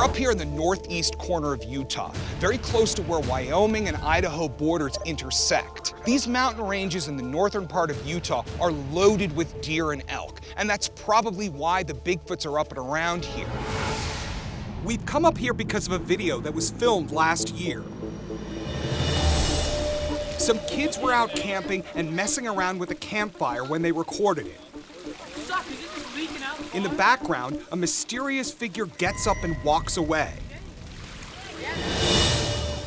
We're up here in the northeast corner of Utah, very close to where Wyoming and Idaho borders intersect. These mountain ranges in the northern part of Utah are loaded with deer and elk, and that's probably why the Bigfoots are up and around here. We've come up here because of a video that was filmed last year. Some kids were out camping and messing around with a campfire when they recorded it. In the background, a mysterious figure gets up and walks away.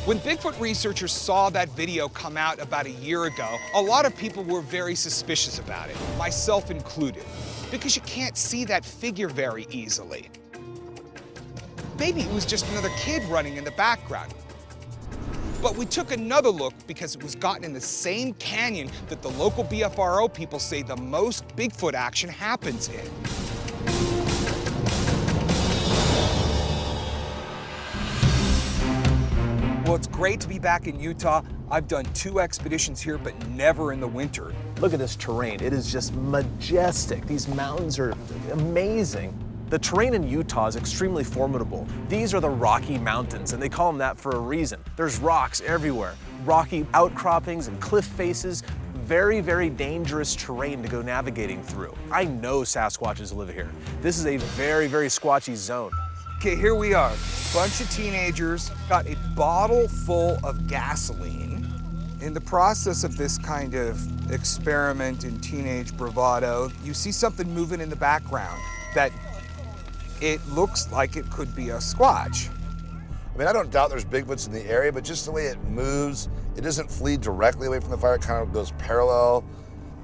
When Bigfoot researchers saw that video come out about a year ago, a lot of people were very suspicious about it, myself included, because you can't see that figure very easily. Maybe it was just another kid running in the background. But we took another look because it was gotten in the same canyon that the local BFRO people say the most Bigfoot action happens in. Well, it's great to be back in Utah. I've done 2 expeditions here, but never in the winter. Look at this terrain. It is just majestic. These mountains are amazing. The terrain in Utah is extremely formidable. These are the Rocky Mountains, and they call them that for a reason. There's rocks everywhere, rocky outcroppings and cliff faces. Very, very dangerous terrain to go navigating through. I know Sasquatches live here. This is a very, very squatchy zone. Okay, here we are. Bunch of teenagers got a bottle full of gasoline. In the process of this kind of experiment in teenage bravado, you see something moving in the background that it looks like it could be a Squatch. I mean, I don't doubt there's Bigfoots in the area, but just the way it moves, it doesn't flee directly away from the fire, it kind of goes parallel.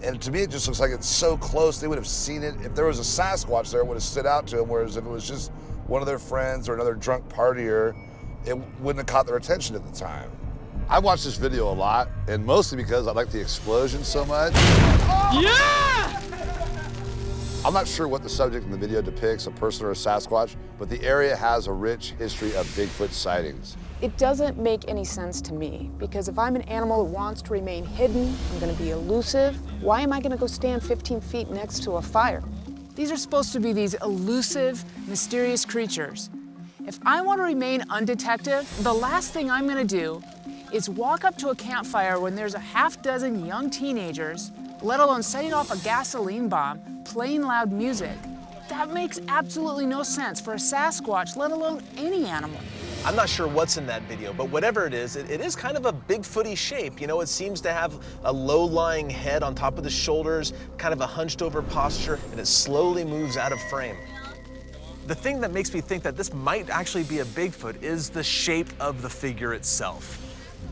And to me, it just looks like it's so close, they would have seen it. If there was a Sasquatch there, it would have stood out to them, whereas if it was just one of their friends or another drunk partier, it wouldn't have caught their attention at the time. I watched this video a lot, and mostly because I like the explosion so much. Yeah! I'm not sure what the subject in the video depicts, a person or a Sasquatch, but the area has a rich history of Bigfoot sightings. It doesn't make any sense to me, because if I'm an animal that wants to remain hidden, I'm gonna be elusive, why am I gonna go stand 15 feet next to a fire? These are supposed to be these elusive, mysterious creatures. If I want to remain undetected, the last thing I'm gonna do is walk up to a campfire when there's a half-dozen young teenagers, let alone setting off a gasoline bomb, playing loud music. That makes absolutely no sense for a Sasquatch, let alone any animal. I'm not sure what's in that video, but whatever it is kind of a Bigfooty shape. You know, it seems to have a low-lying head on top of the shoulders, kind of a hunched-over posture, and it slowly moves out of frame. The thing that makes me think that this might actually be a Bigfoot is the shape of the figure itself.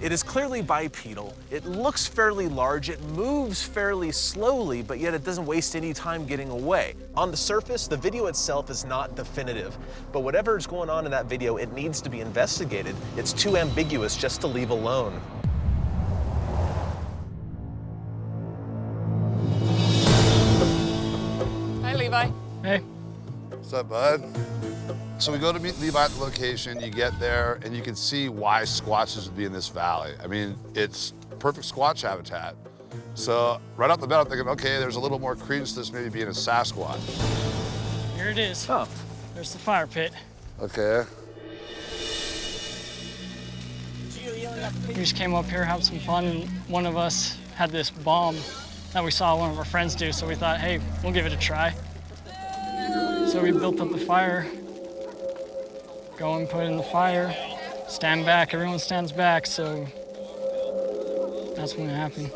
It is clearly bipedal, it looks fairly large, it moves fairly slowly, but yet it doesn't waste any time getting away. On the surface, the video itself is not definitive, but whatever is going on in that video, it needs to be investigated. It's too ambiguous just to leave alone. Hi, Levi. Hey. What's up, bud? So we go to meet Levi at the location, you get there, and you can see why Squatches would be in this valley. I mean, it's perfect Squatch habitat. So right off the bat, I'm thinking, okay, there's a little more credence to this maybe being a Sasquatch. Here it is. Oh. There's the fire pit. Okay. We just came up here, have some fun, and one of us had this bomb that we saw one of our friends do, so we thought, hey, we'll give it a try. So we built up the fire, go and put it in the fire, stand back, everyone stands back, so that's when it happened.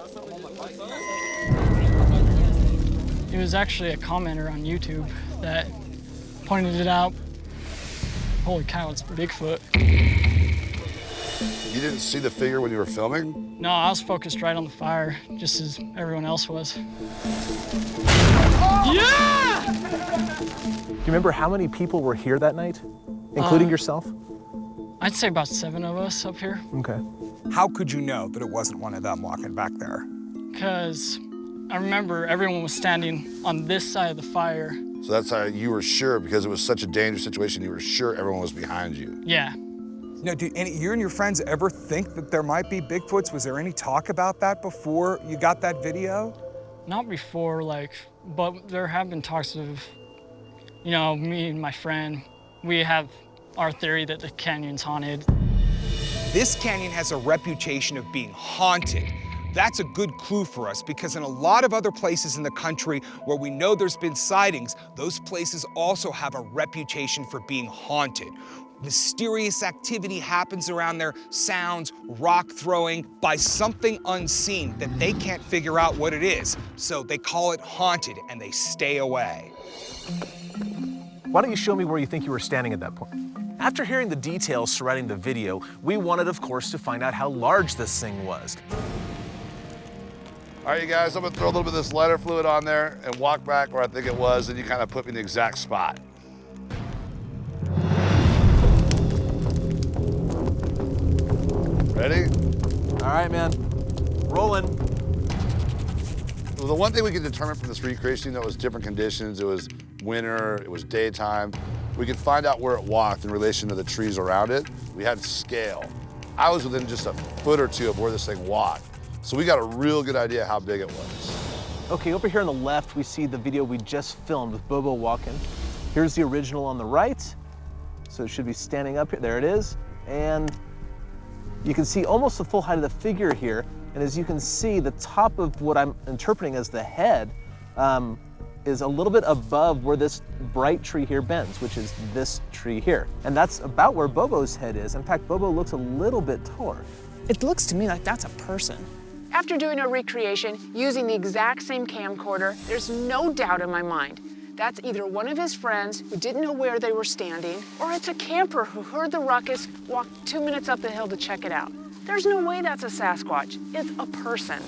It was actually a commenter on YouTube that pointed it out. Holy cow, it's Bigfoot. You didn't see the figure when you were filming? No, I was focused right on the fire, just as everyone else was. Yeah! Do you remember how many people were here that night, including yourself? I'd say about 7 of us up here. Okay. How could you know that it wasn't one of them walking back there? Because I remember everyone was standing on this side of the fire. So that's how you were sure, because it was such a dangerous situation, you were sure everyone was behind you. Yeah. Now, do you and your friends ever think that there might be Bigfoots? Was there any talk about that before you got that video? Not before, but there have been talks of, you know, me and my friend, we have our theory that the canyon's haunted. This canyon has a reputation of being haunted. That's a good clue for us because in a lot of other places in the country where we know there's been sightings, those places also have a reputation for being haunted. Mysterious activity happens around there, sounds, rock throwing by something unseen that they can't figure out what it is. So they call it haunted and they stay away. Why don't you show me where you think you were standing at that point? After hearing the details surrounding the video, we wanted, of course, to find out how large this thing was. All right, you guys, I'm gonna throw a little bit of this lighter fluid on there and walk back where I think it was, and you kind of put me in the exact spot. Ready? All right, man. Rolling. Well, the one thing we could determine from this recreation, that was different conditions. It was winter, it was daytime. We could find out where it walked in relation to the trees around it. We had scale. I was within just a foot or two of where this thing walked. So we got a real good idea how big it was. Okay, over here on the left, we see the video we just filmed with Bobo walking. Here's the original on the right. So it should be standing up here. There it is. And you can see almost the full height of the figure here. And as you can see, the top of what I'm interpreting as the head is a little bit above where this bright tree here bends, which is this tree here. And that's about where Bobo's head is. In fact, Bobo looks a little bit taller. It looks to me like that's a person. After doing a recreation using the exact same camcorder, there's no doubt in my mind. That's either one of his friends who didn't know where they were standing, or it's a camper who heard the ruckus, walked 2 minutes up the hill to check it out. There's no way that's a Sasquatch. It's a person.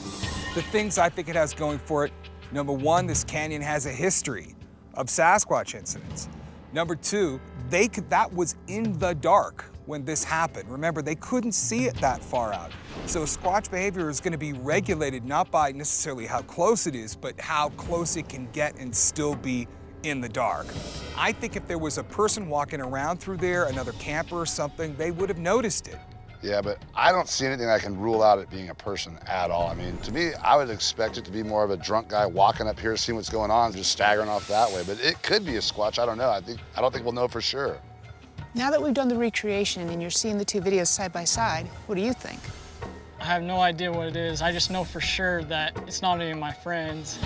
The things I think it has going for it, number one, this canyon has a history of Sasquatch incidents. Number two, that was in the dark when this happened. Remember, they couldn't see it that far out. So Squatch behavior is gonna be regulated not by necessarily how close it is, but how close it can get and still be in the dark. I think if there was a person walking around through there, another camper or something, they would have noticed it. Yeah, but I don't see anything I can rule out it being a person at all. I mean, to me, I would expect it to be more of a drunk guy walking up here, seeing what's going on, just staggering off that way. But it could be a Squatch, I don't know. I don't think we'll know for sure. Now that we've done the recreation and you're seeing the two videos side by side, what do you think? I have no idea what it is. I just know for sure that it's not any of my friends.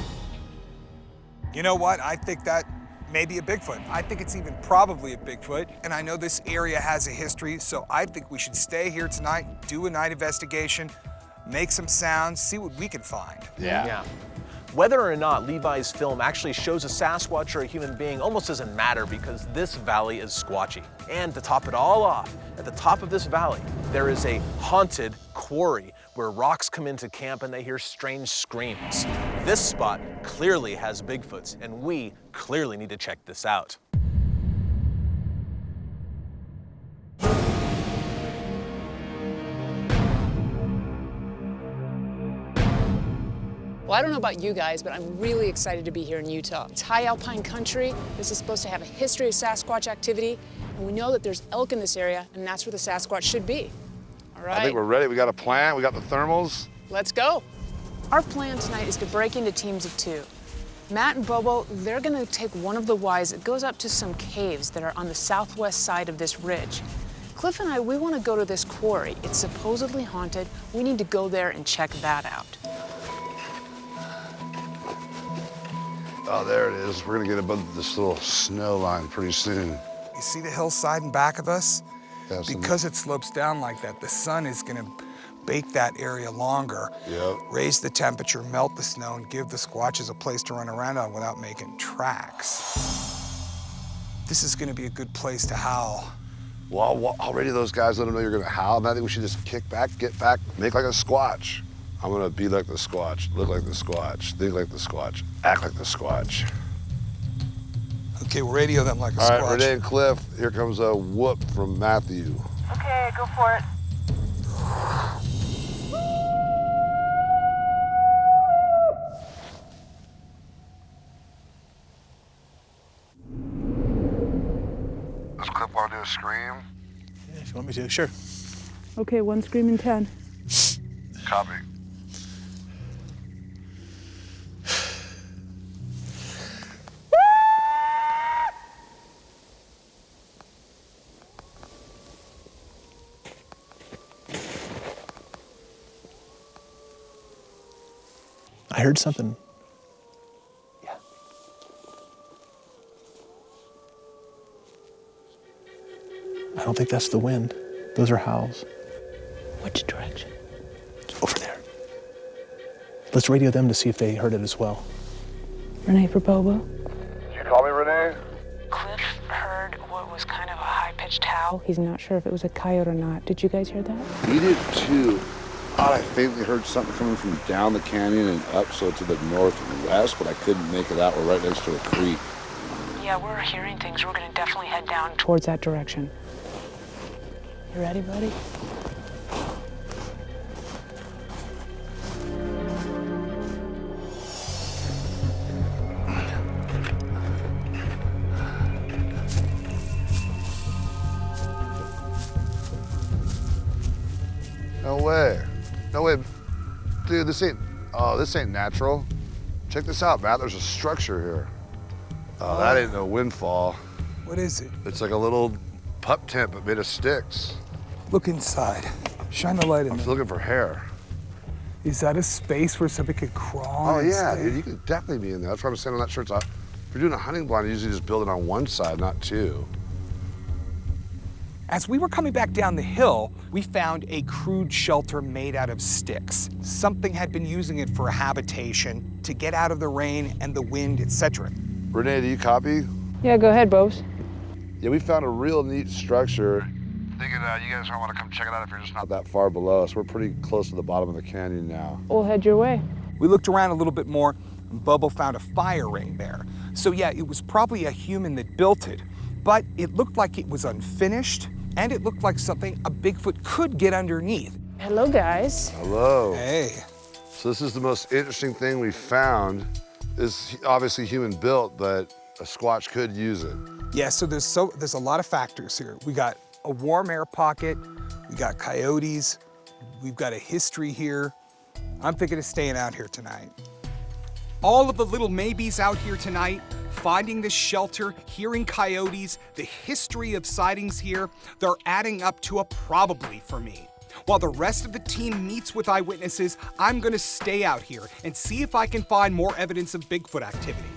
You know what? I think that may be a Bigfoot. I think it's even probably a Bigfoot. And I know this area has a history, so I think we should stay here tonight, do a night investigation, make some sounds, see what we can find. Yeah. Whether or not Levi's film actually shows a Sasquatch or a human being almost doesn't matter because this valley is squatchy. And to top it all off, at the top of this valley, there is a haunted quarry where rocks come into camp and they hear strange screams. This spot clearly has Bigfoots, and we clearly need to check this out. Well, I don't know about you guys, but I'm really excited to be here in Utah. It's high alpine country. This is supposed to have a history of Sasquatch activity, and we know that there's elk in this area, and that's where the Sasquatch should be. All right. I think we're ready. We got a plan. We got the thermals. Let's go. Our plan tonight is to break into teams of 2. Matt and Bobo, they're gonna take one of the Ys that goes up to some caves that are on the southwest side of this ridge. Cliff and I, we wanna go to this quarry. It's supposedly haunted. We need to go there and check that out. Oh, there it is. We're gonna get above this little snow line pretty soon. You see the hillside in back of us? Yeah, Because it slopes down like that, the sun is gonna bake that area longer, Yep. raise the temperature, melt the snow, and give the Squatches a place to run around on without making tracks. This is gonna be a good place to howl. Well, already those guys let them know you're gonna howl, and I think we should just kick back, get back, make like a Squatch. I'm gonna be like the Squatch, look like the Squatch, think like the Squatch, act like the Squatch. Okay, we'll radio them like a All Squatch. right, Renee and Cliff, here comes a whoop from Matthew. Okay, go for it. Does Cliff want to do a scream? Yeah, if you want me to, sure. Okay, 1 scream in 10. Copy. I heard something. Yeah. I don't think that's the wind. Those are howls. Which direction? It's over there. Let's radio them to see if they heard it as well. Renee for Bobo. Did you call me, Renee? Cliff heard what was kind of a high-pitched howl. He's not sure if it was a coyote or not. Did you guys hear that? We did too. I faintly heard something coming from down the canyon and up, so to the north and west, but I couldn't make it out. We're right next to a creek. Yeah, we're hearing things. We're gonna definitely head down towards that direction. You ready, buddy? No way. No way. Dude, this ain't natural. Check this out, Matt. There's a structure here. Oh, that ain't no windfall. What is it? It's like a little pup tent, but made of sticks. Look inside. Shine the light in I'm there. just looking for hair. Is that a space where somebody could crawl? Oh and yeah, stay? dude, you could definitely be in there. That's why I'm saying I'm not sure it's out. If you're doing a hunting blind, you usually just build it on one side, not two. As we were coming back down the hill, we found a crude shelter made out of sticks. Something had been using it for a habitation to get out of the rain and the wind, etc. Renee, do you copy? Yeah, go ahead, Bobs. Yeah, we found a real neat structure. Thinking you guys might want to come check it out if you're just not that far below us. We're pretty close to the bottom of the canyon now. We'll head your way. We looked around a little bit more, and Bobo found a fire ring there. So yeah, it was probably a human that built it, but it looked like it was unfinished, and it looked like something a Bigfoot could get underneath. Hello, guys. Hello. Hey. So this is the most interesting thing we found. It's obviously human built, but a Squatch could use it. Yeah, so there's a lot of factors here. We got a warm air pocket, we got coyotes, we've got a history here. I'm thinking of staying out here tonight. All of the little maybes out here tonight, finding this shelter, hearing coyotes, the history of sightings here, they're adding up to a probably for me. While the rest of the team meets with eyewitnesses, I'm gonna stay out here and see if I can find more evidence of Bigfoot activity.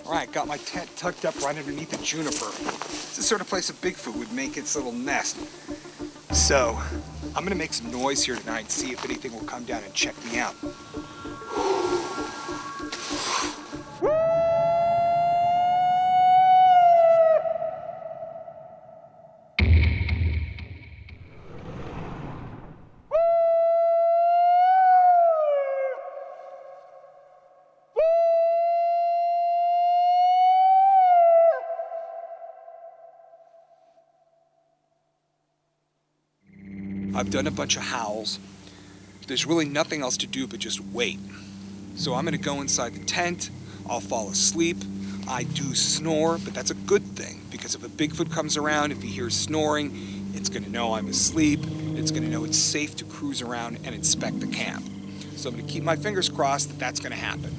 All right, got my tent tucked up right underneath the juniper. It's the sort of place a Bigfoot would make its little nest. So, I'm gonna make some noise here tonight and see if anything will come down and check me out. I've done a bunch of howls. There's really nothing else to do but just wait. So I'm gonna go inside the tent, I'll fall asleep. I do snore, but that's a good thing, because if a Bigfoot comes around, if he hears snoring, it's gonna know I'm asleep, it's gonna know it's safe to cruise around and inspect the camp. So I'm gonna keep my fingers crossed that that's gonna happen.